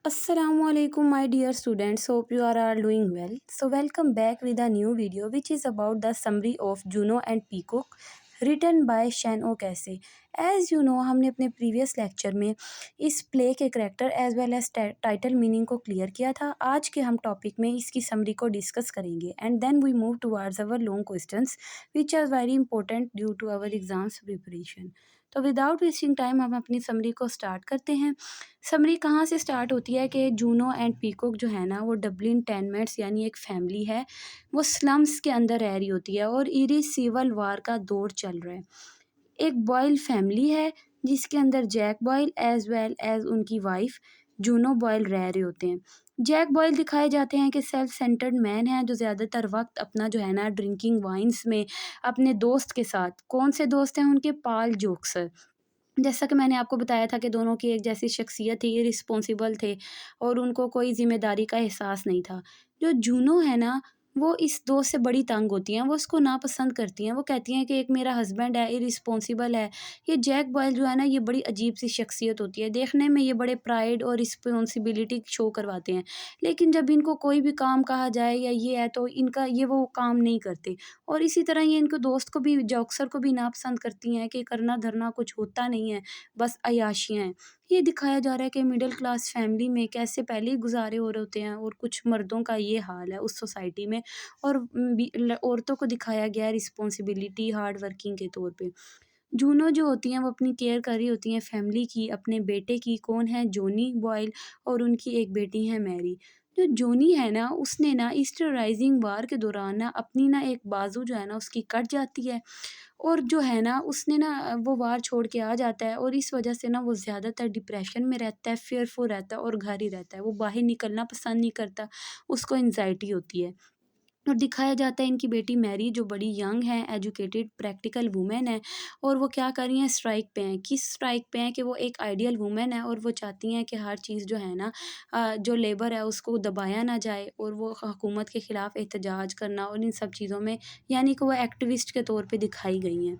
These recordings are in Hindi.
Assalamualaikum my dear students, hope you are all doing well. So welcome back with a new video which is about the summary of Juno and Peacock written by Shen Okase. As you know, हमने अपने previous lecture में इस play के character as well as title meaning को clear किया था. आज के हम topic में इसकी summary को discuss करेंगे and then we move towards our long questions which are very important due to our exams preparation. तो विदाउट वेस्टिंग टाइम हम अपनी समरी को स्टार्ट करते हैं. समरी कहाँ से स्टार्ट होती है कि जूनो एंड पीकॉक जो है ना वो डबलिन टेनमेंट्स यानी एक फैमिली है, वो स्लम्स के अंदर रह रही होती है और इरिस सिविल वार का दौर चल रहा है. एक बॉयल फैमिली है जिसके अंदर Jack Boyle as well as उनकी वाइफ जूनो बॉयल रह रहे होते हैं. जैक बॉयल दिखाए जाते हैं कि सेल्फ सेंटर्ड मैन है जो ज़्यादातर वक्त अपना जो है ना ड्रिंकिंग वाइन्स में अपने दोस्त के साथ, कौन से दोस्त हैं उनके, पाल जोक्सर. जैसा कि मैंने आपको बताया था कि दोनों की एक जैसी शख्सियत थी, ये रिस्पॉन्सिबल थे और उनको कोई ज़िम्मेदारी का एहसास नहीं था. जो जूनो है ना वो इस दोस्त से बड़ी तंग होती हैं, वो उसको नापसंद करती हैं. वो कहती हैं कि एक मेरा हस्बैंड है, इरिस्पॉन्सिबल है. ये जैक बॉयल जो है ना ये बड़ी अजीब सी शख्सियत होती है, देखने में ये बड़े प्राइड और रिस्पॉन्सिबिलिटी शो करवाते हैं, लेकिन जब इनको कोई भी काम कहा जाए या ये है तो इनका ये वो काम नहीं करते. और इसी तरह ये इनको दोस्त को भी, जॉक्सर को भी नापसंद करती हैं कि करना धरना कुछ होता नहीं है, बस अय्याशियाँ हैं. ये दिखाया जा रहा है कि मिडिल क्लास फैमिली में कैसे पहले ही गुजारे हो रहे होते हैं और कुछ मर्दों का ये हाल है उस सोसाइटी में. और औरतों को दिखाया गया है रिस्पॉन्सिबिलिटी हार्ड वर्किंग के तौर पे. जूनो जो होती हैं वो अपनी केयर कर रही होती हैं फैमिली की, अपने बेटे की. कौन है, जोनी बॉयल, और उनकी एक बेटी है मैरी. जो जोनी है ना उसने ना ईस्टर राइजिंग वार के दौरान ना अपनी ना एक बाजू जो है ना उसकी कट जाती है और जो है ना उसने ना वो वार छोड़ के आ जाता है और इस वजह से ना वो ज़्यादातर डिप्रेशन में रहता है, फेयरफुल रहता है और घर ही रहता है. वो बाहर निकलना पसंद नहीं करता, उसको एंजाइटी होती है. और दिखाया जाता है इनकी बेटी मैरी जो बड़ी यंग है, एजुकेटेड, प्रैक्टिकल वुमेन है और वो क्या कर रही हैं, स्ट्राइक पे हैं. किस स्ट्राइक पे हैं कि वो एक आइडियल वुमेन है और वो चाहती हैं कि हर चीज़ जो है ना जो लेबर है उसको दबाया ना जाए और वो हुकूमत के ख़िलाफ़ एहतजाज करना और इन सब चीज़ों में यानी कि वो एक्टिविस्ट के तौर पे दिखाई गई हैं.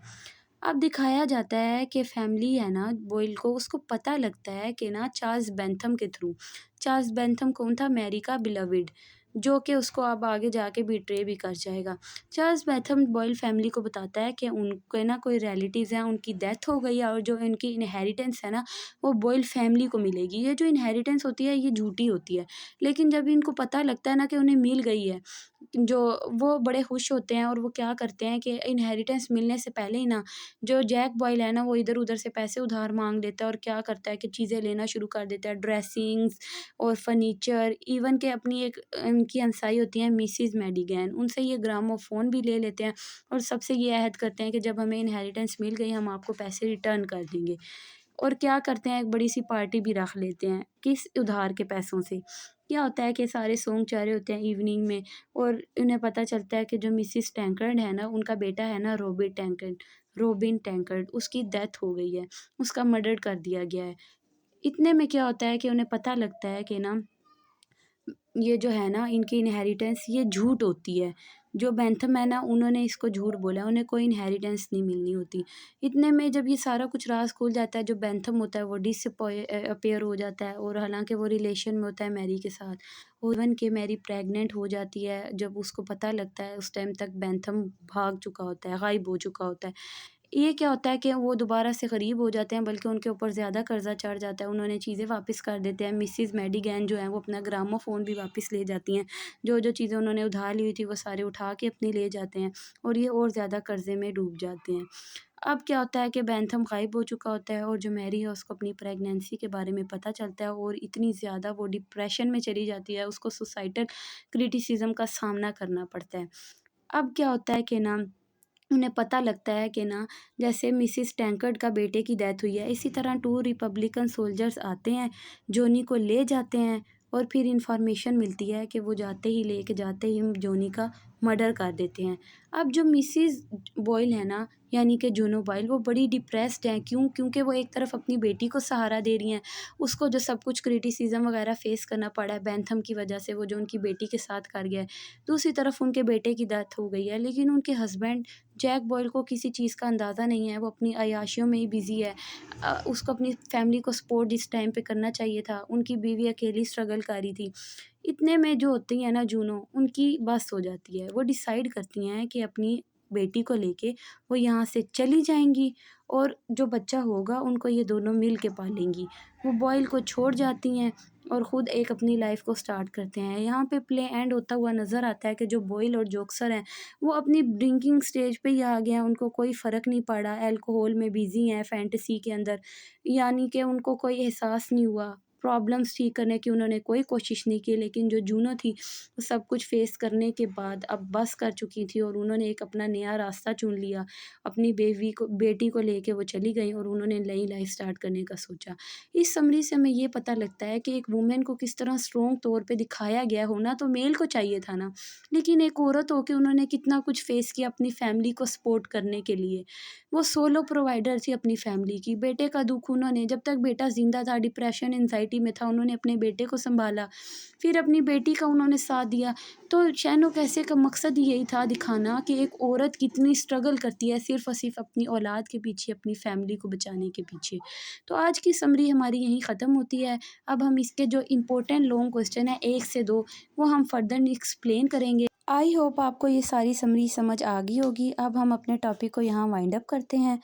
अब दिखाया जाता है कि फैमिली है ना बॉयल को उसको पता लगता है कि ना चार्ल्स बेंथम के थ्रू. चार्ल्स बेंथम कौन था, मैरी का बिलविड, जो कि उसको अब आगे जाके बिट्रे भी कर जाएगा. चार्ल्स बेंथम बॉयल फैमिली को बताता है कि उनके ना कोई रिलेटिव्स हैं, उनकी डेथ हो गई है और जो इनकी इनहेरिटेंस है ना वो बॉयल फैमिली को मिलेगी. ये जो इनहेरिटेंस होती है ये झूठी होती है, लेकिन जब इनको पता लगता है ना कि उन्हें मिल गई है, जो वो बड़े खुश होते हैं और वो क्या करते हैं कि इनहेरिटेंस मिलने से पहले ही ना जो जैक बॉयल है ना वो इधर-उधर से पैसे उधार माँग लेता है और क्या करता है कि चीज़ें लेना शुरू कर देता है, ड्रेसिंग्स और फर्नीचर, इवन के अपनी एक उनकी हमसाई होती हैं मिसेज़ मेडिगन, उनसे ये ग्रामोफ़ोन भी ले लेते हैं और सबसे ये अहद करते हैं कि जब हमें इनहेरिटेंस मिल गई हम आपको पैसे रिटर्न कर देंगे. और क्या करते हैं, एक बड़ी-सी पार्टी भी रख लेते हैं, किस उधार के पैसों से. क्या होता है कि सारे सॉन्ग चाह रहे होते हैं इवनिंग में और उन्हें पता चलता है कि जो मिसेस टैंकर्ड है ना, उनका बेटा है ना रॉबिन टैंकर्ड, उसकी डेथ हो गई है, उसका मर्डर कर दिया गया है. इतने में क्या होता है कि उन्हें पता लगता है कि ना ये जो है ना इनकी इनहेरिटेंस ये झूठ होती है. जो बैंथम है ना उन्होंने इसको झूठ बोला है, उन्हें कोई इनहेरिटेंस नहीं मिलनी होती. इतने में जब ये सारा कुछ राज़ खुल जाता है, जो बैंथम होता है वो अपीयर हो जाता है और हालाँकि वो रिलेशन में होता है मैरी के साथ. और इवन कि मैरी प्रेग्नेंट हो जाती है, जब उसको पता लगता है उस टाइम तक बैंथम भाग चुका होता है, गायब हो चुका होता है. ये क्या होता है कि वो दोबारा से गरीब हो जाते हैं, बल्कि उनके ऊपर ज़्यादा कर्ज़ा चढ़ जाता है, उन्होंने चीज़ें वापस कर देते हैं. मिसेज़ मेडिगन जो हैं वो अपना ग्रामोफ़ोन भी वापस ले जाती हैं. जो-जो चीज़ें उन्होंने उधार ली हुई थी वो सारे उठा के अपनी ले जाते हैं और ये और ज़्यादा कर्ज़े में डूब जाते हैं. अब क्या होता है कि बैंथम गायब हो चुका होता है और जो मैरी है उसको अपनी प्रेगनेंसी के बारे में पता चलता है और इतनी ज़्यादा वो डिप्रेशन में चली जाती है, उसको सोसाइटल क्रिटिसिज़्म का सामना करना पड़ता है. अब क्या होता है कि ना उन्हें पता लगता है कि ना जैसे मिसेस टैंकर्ड का बेटे की डेथ हुई है, इसी तरह 2 रिपब्लिकन सोल्जर्स आते हैं, जोनी को ले जाते हैं और फिर इन्फॉर्मेशन मिलती है कि वो लेके जाते ही जोनी का मर्डर कर देते हैं. अब जो मिसेस बॉयल है ना यानी कि जूनो बाइल, वो बड़ी डिप्रेस्ड हैं। क्यों? क्योंकि वो एक तरफ अपनी बेटी को सहारा दे रही हैं, उसको जो सब कुछ क्रिटिसिज्म वगैरह फेस करना पड़ा है बैंथम की वजह से, वो जो उनकी बेटी के साथ कर गया है। दूसरी तरफ उनके बेटे की डेथ हो गई है, लेकिन उनके हस्बैंड जैक बॉयल को किसी चीज़ का अंदाज़ा नहीं है, वो अपनी अय्याशियों में ही बिज़ी है। उसको अपनी फैमिली को सपोर्ट इस टाइम पे करना चाहिए था, उनकी बीवी अकेली स्ट्रगल कर रही थी। इतने में जो होती हैं ना जूनो, उनकी बस हो जाती है, वो डिसाइड करती हैं कि अपनी बेटी को लेके वो यहाँ से चली जाएँगी और जो बच्चा होगा उनको ये दोनों मिल के पालेंगी। वो बॉयल को छोड़ जाती हैं और ख़ुद एक अपनी लाइफ़ को स्टार्ट करते हैं। यहाँ पे प्ले एंड होता हुआ नज़र आता है कि जो बॉयल और जोक्सर हैं, वो अपनी ड्रिंकिंग स्टेज पे ही आ गए हैं, उनको कोई फ़र्क नहीं पड़ा, अल्कोहल में बिज़ी हैं फैंटेसी के अंदर, यानी कि उनको कोई एहसास नहीं हुआ। प्रॉब्लम्स ठीक करने की उन्होंने कोई कोशिश नहीं की, लेकिन जो जूनो थी, वो सब कुछ फ़ेस करने के बाद अब बस कर चुकी थी और उन्होंने एक अपना नया रास्ता चुन लिया। अपनी बेटी को लेके वो चली गईं और उन्होंने नई लाइफ़ स्टार्ट करने का सोचा। इस समरी से हमें ये पता लगता है कि एक वुमेन को किस तरह स्ट्रॉन्ग तौर पे दिखाया गया। होना तो मेल को चाहिए था ना, लेकिन एक औरत होके उन्होंने कितना कुछ फ़ेस किया अपनी फैमिली को सपोर्ट करने के लिए। वो सोलो प्रोवाइडर थी अपनी फैमिली की। बेटे का दुःख उन्होंने, जब तक बेटा ज़िंदा था, डिप्रेशन, एंग्ज़ायटी में था, उन्होंने अपने बेटे को सँभाला, फिर अपनी बेटी का उन्होंने साथ दिया। तो शैनो कैसे का मकसद ही यही था दिखाना कि एक औरत कितनी स्ट्रगल करती है सिर्फ़ और सिर्फ़ अपनी औलाद के पीछे, अपनी फैमिली को बचाने के पीछे। तो आज की समरी हमारी यहीं ख़त्म होती है। अब हम इसके जो इम्पोर्टेंट लॉन्ग क्वेश्चन हैं 1 से 2, वो हम फर्दर एक्सप्लेन करेंगे। आई होप आपको ये सारी समरी समझ आ गई होगी। अब हम अपने टॉपिक को यहाँ वाइंड अप करते हैं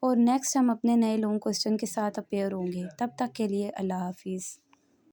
और नेक्स्ट हम अपने नए लॉन्ग क्वेश्चन के साथ अपेयर होंगे। तब तक के लिए अल्लाह हाफ़िज़।